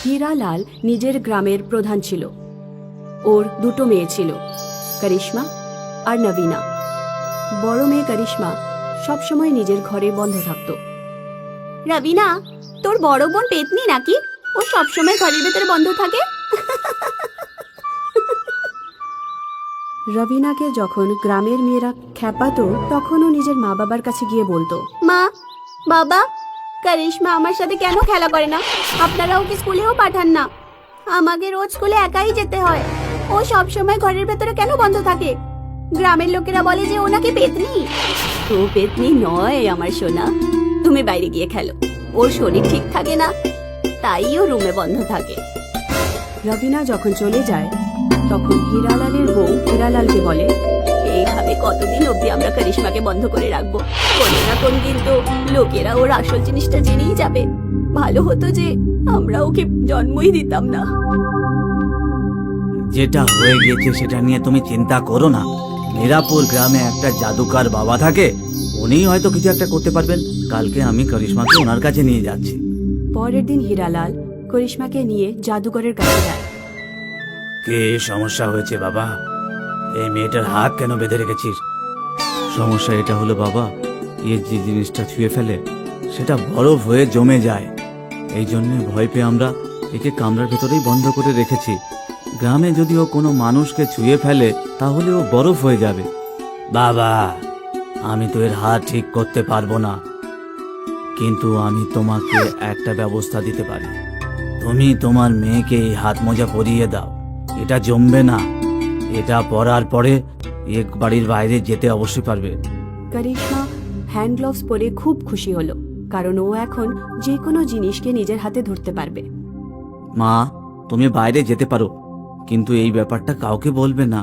হীরালাল নিজের গ্রামের প্রধান ছিল। ওর দুটো মেয়ে ছিল, করিশ্মা আর নবীনা। বড় মেয়ে করিশ্মা সবসময় নিজের ঘরে বন্ধ থাকত। রবিনা, তোর বড় বোন পেতনি নাকি? ও সবসময় ঘরের ভেতরে বন্ধ থাকে। রবিনাকে যখন গ্রামের মেয়েরা খ্যাপাতো তখন ও নিজের মা বাবার কাছে গিয়ে বলতো, মা বাবা, করিশ্মা আমার সাথে কেন খেলা করে না? আপনারা ওকে স্কুলেও পাঠান না। আমাকে রোজ স্কুলে একাই যেতে হয়। ও সব সময় ঘরের ভেতরে কেন বন্ধ থাকে? গ্রামের লোকেরা বলে যে ও নাকি পেতনি। তো পেতনি নয় আমার সোনা, তুমি বাইরে গিয়ে খেলো। ওর শরীর ঠিক থাকে না, তাই ও রুমে বন্ধ থাকে। রবিনা যখন চলে যায় তখন হীরালালের বউ হীরালালকে বলে, এইভাবে কতদিন অবধি আমরা করিশ্মাকে বন্ধ করে রাখবো? কোনো না কোন দিন তো লোকেরা ওর আসল জিনিসটা জেনেই যাবে। ভালো হতো যে আমরা ওকে জন্মই দিতাম না। যেটা হয়ে গেছে সেটা নিয়ে তুমি চিন্তা করো না। মিরাপুর গ্রামে একটা জাদুকর বাবা থাকে, উনি হয়তো কিছু একটা করতে পারবেন। কালকে আমি করিশ্মাকে ওনার কাছে নিয়ে যাচ্ছি। পরের দিন হীরালাল করিশ্মাকে নিয়ে জাদুকরের কাছে যায়। কি সমস্যা হয়েছে বাবা? এই মেয়েটার হাত কেন বেঁধে রেখেছিস? সমস্যা এটা হলো বাবা, এ যে জিনিসটা ছুঁয়ে ফেলে সেটা বরফ হয়ে জমে যায়। এই জন্য ভয় পেয়ে আমরা একে কামরার ভেতরেই বন্ধ করে রেখেছি। গ্রামে যদি ও কোনো মানুষকে ছুঁয়ে ফেলে তাহলে ও বরফ হয়ে যাবে। বাবা, আমি তো এর হাত ঠিক করতে পারবো না, কিন্তু আমি তোমাকে একটা ব্যবস্থা দিতে পারি। তুমি তোমার মেয়েকে এই হাত মোজা পরিয়ে দাও, এটা জমবে না। এটা পরার পরে এক বাড়ির বাইরে যেতে অবশ্যই পারবে। করিশ্মা হ্যান্ড গ্লোভস পরে খুব খুশি হলো, কারণ ও এখন যে কোনো জিনিসকে নিজের হাতে ধরতে পারবে। মা, তুমি বাইরে যেতে পারো, কিন্তু এই ব্যাপারটা কাউকে বলবে না,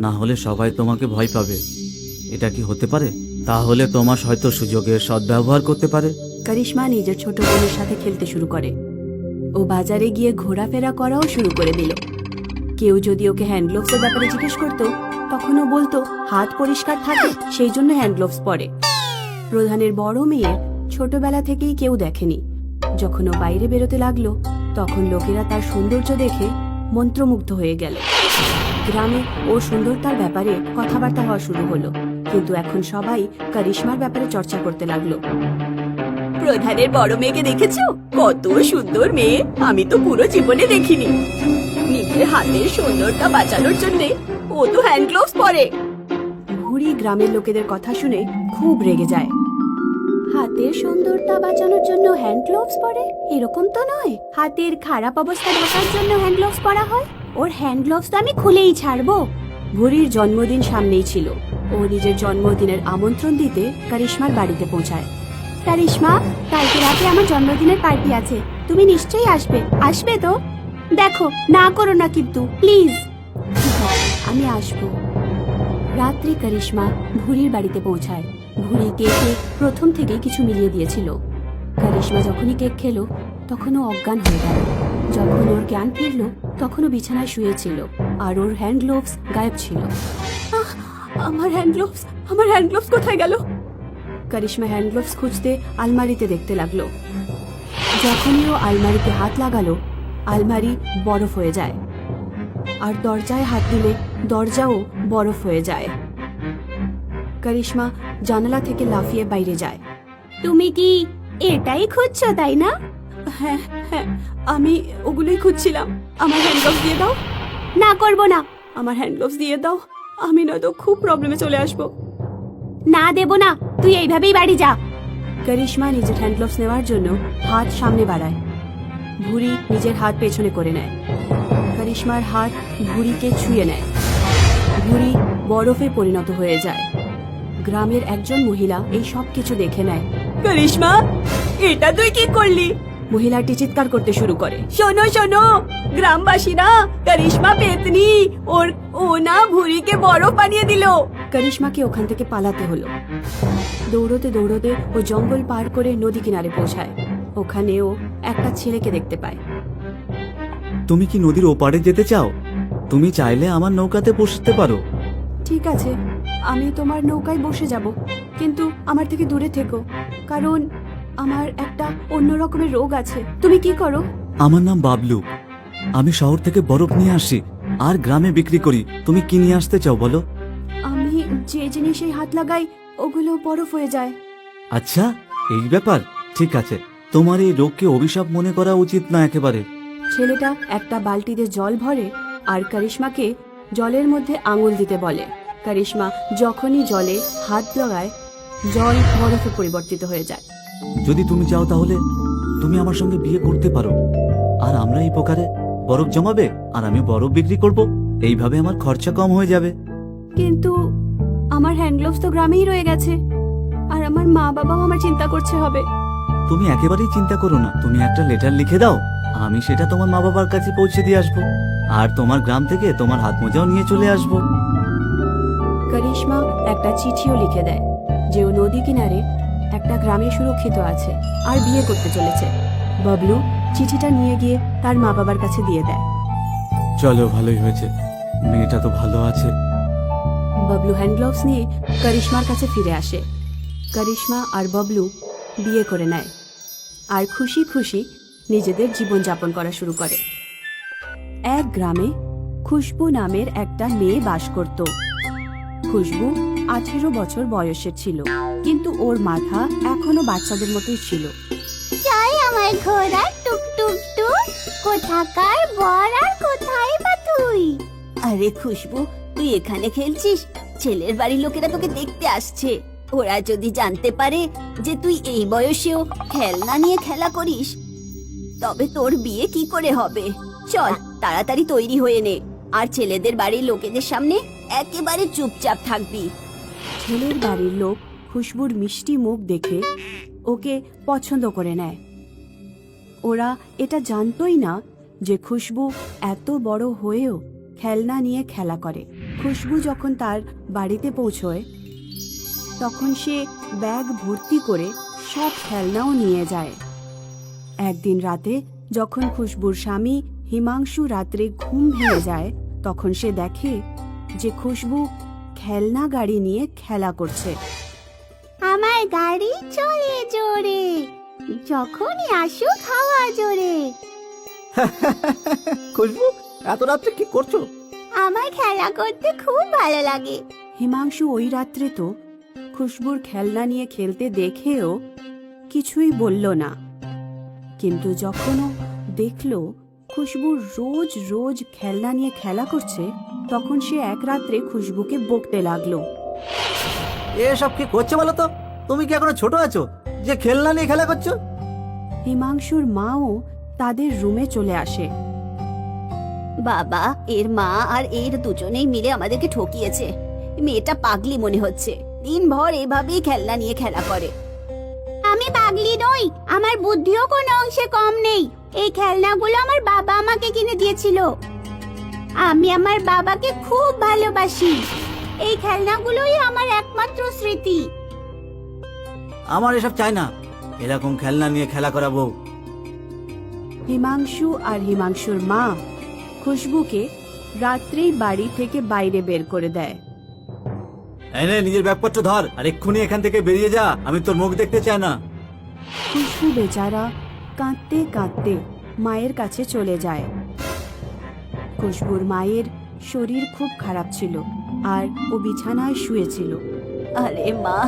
না হলে সবাই তোমাকে ভয় পাবে। এটা কি হতে পারে? তাহলে তোমার হয়তো সুযোগের সদ্ব্যবহার করতে পারে। করিশ্মা নিজের ছোট বোনের সাথে খেলতে শুরু করে। ও বাজারে গিয়ে ঘোরাফেরা করাও শুরু করে দিল। কেউ যদি ওকে হ্যান্ড গ্লোভসের ব্যাপারে জিজ্ঞেস করতো তখন ও বলতো হাত পরিষ্কার থাকে, সেই জন্য হ্যান্ড গ্লোভস পরে। প্রধানের বড় মেয়ের ছোটবেলা থেকেই কেউ দেখেনি। যখন ও বাইরে বেরোতে লাগলো তখন লোকেরা তার সৌন্দর্য দেখে মন্ত্রমুগ্ধ হয়ে গেল। গ্রামে ওর সুন্দরতার ব্যাপারে কথাবার্তা হওয়া শুরু হলো, কিন্তু এখন সবাই করিশ্মার ব্যাপারে চর্চা করতে লাগলো। প্রধানের বড় মেয়েকে দেখেছো? কত সুন্দর মেয়ে, আমি তো পুরো জীবনে দেখিনি। নিজের হাতের সুন্দরতা বাঁচানোর জন্য ও তো হ্যান্ড গ্লোভস পরে। ভুরি গ্রামের লোকেদের কথা শুনে খুব রেগে যায়। হাতের সুন্দরতা বাঁচানোর জন্য হ্যান্ড গ্লোভস পরে? এরকম তো নয়। হাতের খারাপ অবস্থা ঢাকার জন্য হ্যান্ড গ্লোভস পরা হয়। ওর হ্যান্ড গ্লোভস তো আমি খুলেই ছাড়বো। ভুরির জন্মদিন সামনেই ছিল। ও নিজের জন্মদিনের আমন্ত্রণ দিতে করিশ্মার বাড়িতে পৌঁছায়। করিশ্মা, কালকে রাতে আমার জন্মদিনের পার্টি আছে, তুমি নিশ্চয়ই আসবে। আসবে তো? দেখো, না করো না কিন্তু, প্লিজ। আমি আসবো। রাত্রি করিশ্মা ভুরির বাড়িতে পৌঁছায়। ভুরি কেকে প্রথম থেকেই কিছু মিলিয়ে দিয়েছিল। করিশ্মা যখনই কেক খেলো তখন ও অজ্ঞান হয়ে গেল। যখন ওর জ্ঞান ফিরল তখন ও বিছানায় শুয়েছিল আর ওর হ্যান্ড গ্লোভস গায়েব ছিল। আমার হ্যান্ড গ্লোভস কোথায় গেল? করিশ্মা হ্যান্ড গ্লোভস খুঁজতে আলমারিতে দেখতে লাগলো। যখনই ও আলমারিতে হাত লাগালো আলমারি বরফ হয়ে যায়, আর দরজায় হাত দিলে দরজাও বরফ হয়ে যায়। করিশ্মা জানালা থেকে লাফিয়ে বাইরে যায়। তুমি কি এটাই খুঁজছো, তাই না? হ্যাঁ হ্যাঁ, আমি ওগুলোই খুঁজছিলাম। আমার হ্যান্ড গ্লোভস দিয়ে দাও। না, করবো না। আমার হ্যান্ড গ্লোভস দিয়ে দাও, আমি নয়তো খুব প্রবলেমে চলে আসবো। না, দেব না, তুই এইভাবেই বাড়ি যা। করিশ্মা নিজের হ্যান্ড গ্লোভস নেওয়ার জন্য হাত সামনে বাড়ায়। ভুরি নিজের হাত পেছনে করে নেয়। করিশ্মার হাত ভুরিকে ছুঁয়ে নেয়। ভুরি বরফে পরিণত হয়ে যায়। গ্রামের একজন মহিলা এই সব কিছু দেখে নেয়। করিশ্মা, এটা তুই কি করলি? মহিলাটি চিৎকার করতে শুরু করে। শোনো শোনো, গ্রামবাসীরা, করিশ্মা পেতনি, ও না ভুরিকে বরফ বানিয়ে দিল। করিশ্মাকে ওখান থেকে পালাতে হলো। দৌড়তে দৌড়তে ও জঙ্গল পার করে নদী কিনারে পৌঁছায়। ওখানে ও একটা ছেলেকে দেখতে পায়। তুমি কি নদীর ওপারে যেতে চাও? তুমি চাইলে আমার নৌকাতে বসতে পারো। ঠিক আছে, আমি তোমার নৌকায় বসে যাব, কিন্তু আমার থেকে দূরে থেকো, কারণ আমার একটা অন্য রকমের রোগ আছে। তুমি কি করো? আমার নাম বাবলু। আমি শহর থেকে বরফ নিয়ে আসি আর গ্রামে বিক্রি করি। তুমি কি নিয়ে আসতে চাও বলো? আমি যে জিনিসে হাত লাগাই ওগুলো বরফ হয়ে যায়। আচ্ছা, এই ব্যাপার। ঠিক আছে, তোমার এই রোগকে অভিশাপ মনে করা উচিত না একেবারে। ছেলেটা একটা বালতিতে জল ভরে আর করিশ্মাকে জলের মধ্যে আঙুল দিতে বলে। করিশ্মা যখনই জলে হাত লাগায় জল বরফে পরিবর্তিত হয়ে যায়। যদি তুমি চাও তাহলে তুমি আমার সঙ্গে বিয়ে করতে পারো, আর আমরা এই প্রকারে বরফ জমাবে আর আমি বরফ বিক্রি করব। এইভাবে আমার খরচা কম হয়ে যাবে। কিন্তু আমার হ্যান্ড গ্লোভস তো গ্রামেই রয়ে গেছে, আর আমার মা বাবাও আমার চিন্তা করছে হবে। তুমি একেবারেই চিন্তা করো না। তুমি একটা লেটার লিখে দাও, আমি সেটা তোমার মা বাবার কাছে পৌঁছে দিয়ে আসবো, আর তোমার গ্রাম থেকে তোমার হাত মোজাও নিয়ে চলে আসবো। করিশ্মা একটা চিঠিও লিখে দেয় যে ও নদী কিনারে একটা গ্রামে সুরক্ষিত আছে আর বিয়ে করতে চলেছে। বাবলু চিঠিটা নিয়ে গিয়ে তার মা বাবার কাছে দিয়ে দেয়। চলো, ভালোই হয়েছে, মেয়েটা তো ভালো আছে। বাবলু হ্যান্ড গ্লোভস নিয়ে করিশ্মার কাছে ফিরে আসে। করিশ্মা আর বাবলু বিয়ে করে নেয় আর খুশি খুশি নিজেদের জীবন যাপন করা শুরু করে। এক গ্রামে খুশবু নামের একটা মেয়ে বাস করত। খুশবু 18 বছর বয়সের ছিল, কিন্তু ওর মাথা এখনো বাচ্চাদের মতোই ছিল। চাই আমার ঘোড়া টুক টুক টুক, কোথাকার বর আর কোথায় বা তুই? আরে খুশবু, তুই এখানে খেলছিস? ছেলের বাড়ির লোকেরা তোকে দেখতে আসছে। ওরা যদি জানতে পারে যে তুই এই বয়সেও খেলনা নিয়ে খেলা করিস, তবে তোর বিয়ে কি করে হবে? চল তাড়াতাড়ি তৈরি হয়ে নে, আর ছেলেদের বাড়ির লোকেদের সামনে একেবারে চুপচাপ থাকবি। ছেলের বাড়ির লোক খুশবুর মিষ্টি মুখ দেখে ওকে পছন্দ করে নেয়। ওরা এটা জানতোই না যে খুশবু এত বড় হয়েও খেলনা নিয়ে খেলা করে। খুশবু যখন তার বাড়িতে পৌঁছয় তখন সে ব্যাগ ভর্তি করে সব খেলনাও নিয়ে যায়। একদিন রাতে যখন খুশবুর স্বামী হিমাংশু রাত্রে ঘুম ভেঙে যায়, তখন সে দেখে যে খুশবু খেলনা গাড়ি নিয়ে খেলা করছে। আমার গাড়ি চলে জোরে, যখনই আসুক হাওয়া জোরে। খুশবু, এত রাত্রে কি করছো? আমার খেলা করতে খুব ভালো লাগে। হিমাংশু ওই রাত্রে তো খুশবুর খেলনা নিয়ে খেলতে দেখেও কিছুই বলল না, কিন্তু যখনও দেখলো খুশবু রোজ রোজ খেলনা নিয়ে খেলা করছে, তখন সে এক রাত্রে খুশবুকে বকতে লাগলো। এসব কি করছে বলো তো? তুমি কি এখনো ছোট আছো যে খেলনা নিয়ে খেলা করছো? হিমাংশুর মাও তাদের রুমে চলে আসে। বাবা, এর মা আর এর দুজনেই মিলে আমাদেরকে ঠকিয়েছে। মেয়েটা পাগলি মনে হচ্ছে, দিনভর এভাবেই খেলনা নিয়ে খেলা করে। আমি পাগলি নই, আমার বুদ্ধিও কোনো অংশে কম নেই। এই খেলনাগুলো আমার বাবা আমাকে কিনে দিয়েছিল। আমি আমার বাবাকে খুব ভালোবাসি। এই খেলনাগুলোই আমার একমাত্র স্মৃতি। আমার এসব চাই না, এরকম খেলনা নিয়ে খেলা করা বউ। হিমাংশু আর হিমাংশুর মা খুশবুকে রাত্রেই বাড়ি থেকে বাইরে বের করে দেয়। এনে নিজের ব্যাগপত্র ধর আর এক্ষুনি এখান থেকে বেরিয়ে যা, আমি তোর মুখ দেখতে চাই না। খুশবু বেচারা কাঁদতে কাঁদতে মায়ের কাছে চলে যায়। খুশবুর মায়ের শরীর খুব খারাপ ছিল আর ও বিছানায় শুয়েছিল। আরে মা,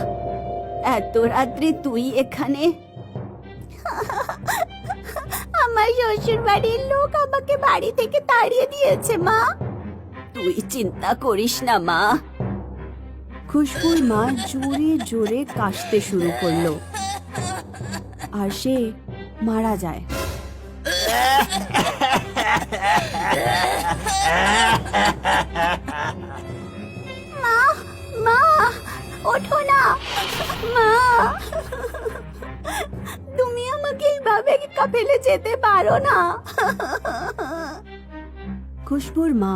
এত রাত্রে তুই এখানে? আমার শ্বশুর বাড়ির লোক আমাকে বাড়ি থেকে তাড়িয়ে দিয়েছে মা। তুই চিন্তা করিস না মা। খুশবুর মা জোরে জোরে কাশতে শুরু করলো আর সে মারা যায়। মা, মা, ওঠো না মা। তুমি আমাকে এইভাবে একা ফেলে যেতে পারো না। খুশবুর মা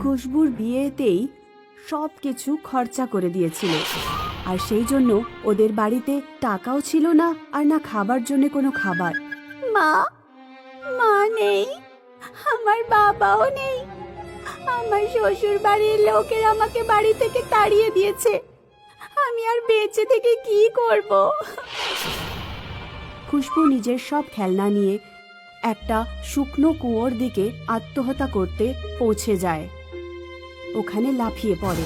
খুশবুর বিয়েতেই সবকিছু খরচা করে দিয়েছিল, আর সেই জন্য ওদের বাড়িতে টাকাও ছিল না আর না খাবার জন্য কোনো খাবার। মা, মা নেই, আমার বাবাও নেই। আমার শ্বশুর বাড়ির লোকের আমাকে বাড়ি থেকে তাড়িয়ে দিয়েছে। আমি আর বেঁচে থেকে কি করব? খুশবু নিজের সব খেলনা নিয়ে একটা শুকনো কুয়োর দিকে আত্মহত্যা করতে পৌঁছে যায়। ওখানে লাফিয়ে পড়ে,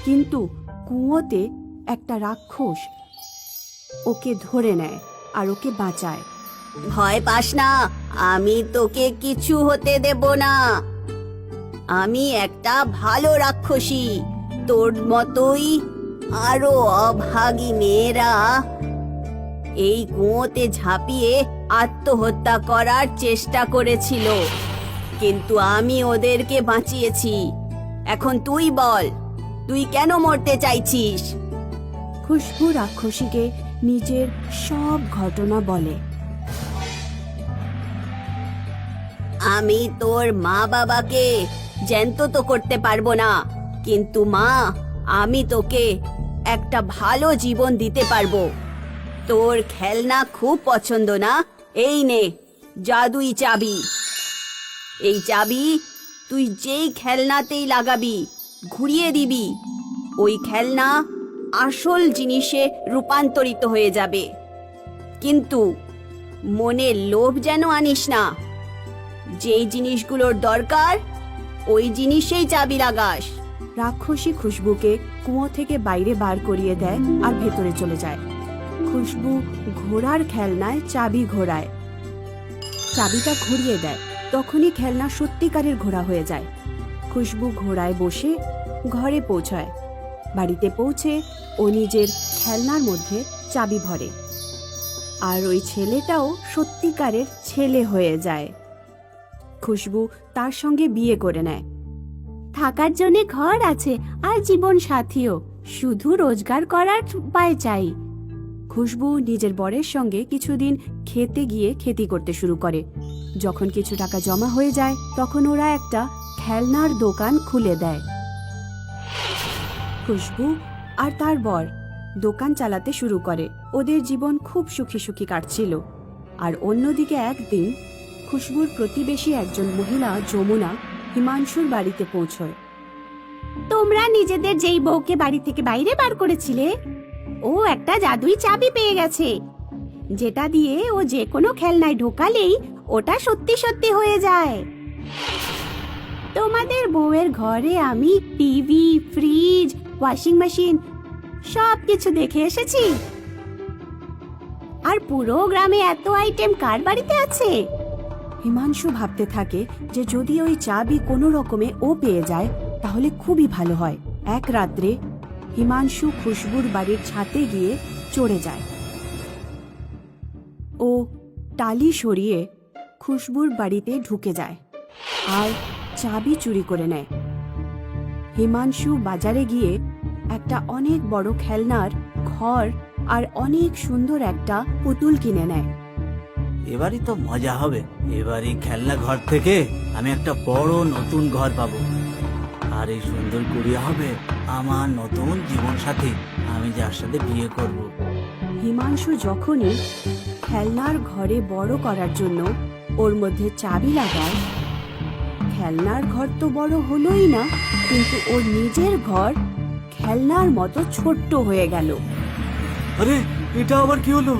কিন্তু কুয়োতে একটা রাক্ষস ওকে ধরে নেয় আর ওকে বাঁচায়। ভয় পাস না, আমি তোকে কিছু হতে দেব না। আমি একটা ভালো রাক্ষসী। তোর মতোই আরো অভাগী মেয়েরা এই কুয়োতে ঝাঁপিয়ে আত্মহত্যা করার চেষ্টা করেছিল, কিন্তু আমি ওদেরকে বাঁচিয়েছি। এখন তুই বল, তুই কেন মরতে চাইছিস? খুশবু রাক্ষসীকে নিজের সব ঘটনা বলে। আমি তোর মা বাবাকে জ্যান্ত তো করতে পারবো না, কিন্তু মা, আমি তোকে একটা ভালো জীবন দিতে পারবো। তোর খেলনা খুব পছন্দ না? এই নে জাদুই চাবি। এই চাবি তুই যেই খেলনাতেই লাগাবি, ঘুরিয়ে দিবি, ওই খেলনা আসল জিনিসে রূপান্তরিত হয়ে যাবে। কিন্তু মনে লোভ যেন আনিস না। যেই জিনিসগুলোর দরকার ওই জিনিসেই চাবি লাগাস। রাক্ষসী খুশবুকে কুয়ো থেকে বাইরে বার করিয়ে দেয় আর ভেতরে চলে যায়। খুশবু ঘোড়ার খেলনায় চাবি ঘোরায়, চাবিটা ঘুরিয়ে দেয়। তখনই খেলনা সত্যিকারের ঘোড়া হয়ে যায়। খুশবু ঘোড়ায় বসে ঘরে পৌঁছায়। বাড়িতে পৌঁছে ও নিজের খেলনার মধ্যে চাবি ভরে, আর ওই ছেলেটাও সত্যিকারের ছেলে হয়ে যায়। খুশবু তার সঙ্গে বিয়ে করে নেয়। থাকার জন্য ঘর আছে আর জীবন সাথীও, শুধু রোজগার করার উপায় চাই। খুশবু নিজের বরের সঙ্গে কিছুদিন খেতে গিয়ে খেতি করতে শুরু করে। যখন কিছু টাকা জমা হয়ে যায়, তখন ওরা একটা খেলনার দোকান খুলে দেয়। খুশবু আর তার বর দোকান চালাতে শুরু করে। ওদের জীবন খুব সুখী সুখী কাটছিল। আর অন্যদিকে একদিন খুশবুর প্রতিবেশী একজন মহিলা যমুনা হিমাংশুর বাড়িতে পৌঁছয়। তোমরা নিজেদের যেই বউকে বাড়ি থেকে বাইরে বার করেছিলে, ও একটা জাদুই চাবি পেয়ে গেছে, যেটা দিয়ে ও যে কোনো খেলনায় ঢোকালেই ওটা সত্যি সত্যি হয়ে যায়। তোমাদের বউয়ের ঘরে আমি টিভি, ফ্রিজ, ওয়াশিং মেশিন সব কিছু দেখে এসেছি। আর পুরো গ্রামে এত আইটেম কার বাড়িতে আছে? হিমাংশু ভাবতে থাকে যে যদি ওই চাবি কোনো রকমে ও পেয়ে যায় তাহলে খুবই ভালো হয়। এক রাত্রে হিমাংশু খুশবুর বাড়ির ছাদে গিয়ে চড়ে যায়। ও টালি সরিয়ে খুশবুর বাড়িতে ঢুকে যায় আর চাবি চুরি করে নেয়। হিমাংশু বাজারে গিয়ে একটা অনেক বড় খেলনার ঘর আর অনেক সুন্দর একটা পুতুল কিনে নেয়। এবারই তো মজা হবে। এবারই খেলনা ঘর থেকে আমি একটা বড় নতুন ঘর পাবো, আর এই সুন্দর গুড়িয়া হবে আমার নতুন জীবন সাথী, আমি যার সাথে বিয়ে করব। হিমাংশু যখনই খেলনার ঘরে বড় করার জন্য ওর মধ্যে চাবি লাগায়, খেলনার ঘর তো বড় হলোই না, কিন্তু ওর নিজের ঘর খেলনার মতো ছোট্ট হয়ে গেল। আরে এটা আবার কি হলো?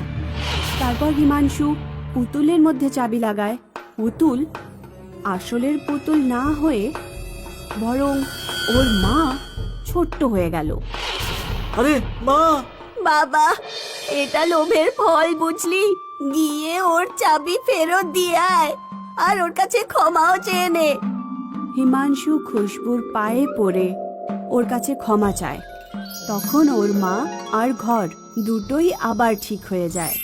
তারপর হিমাংশু পুতুলের মধ্যে চাবি লাগায়। পুতুল আসলের পুতুল না হয়ে বরং ওর মা ছোট্ট হয়ে গেল। আরে মা! বাবা, এটা লোভের ফল বুঝলি। গিয়ে ওর চাবি ফেরত দিয়ে আয়, আর ওর কাছে ক্ষমাও চেয়ে নে। হিমাংশু খুশবুর পায়ে পড়ে ওর কাছে ক্ষমা চায়। তখন ওর মা আর ঘর দুটোই আবার ঠিক হয়ে যায়।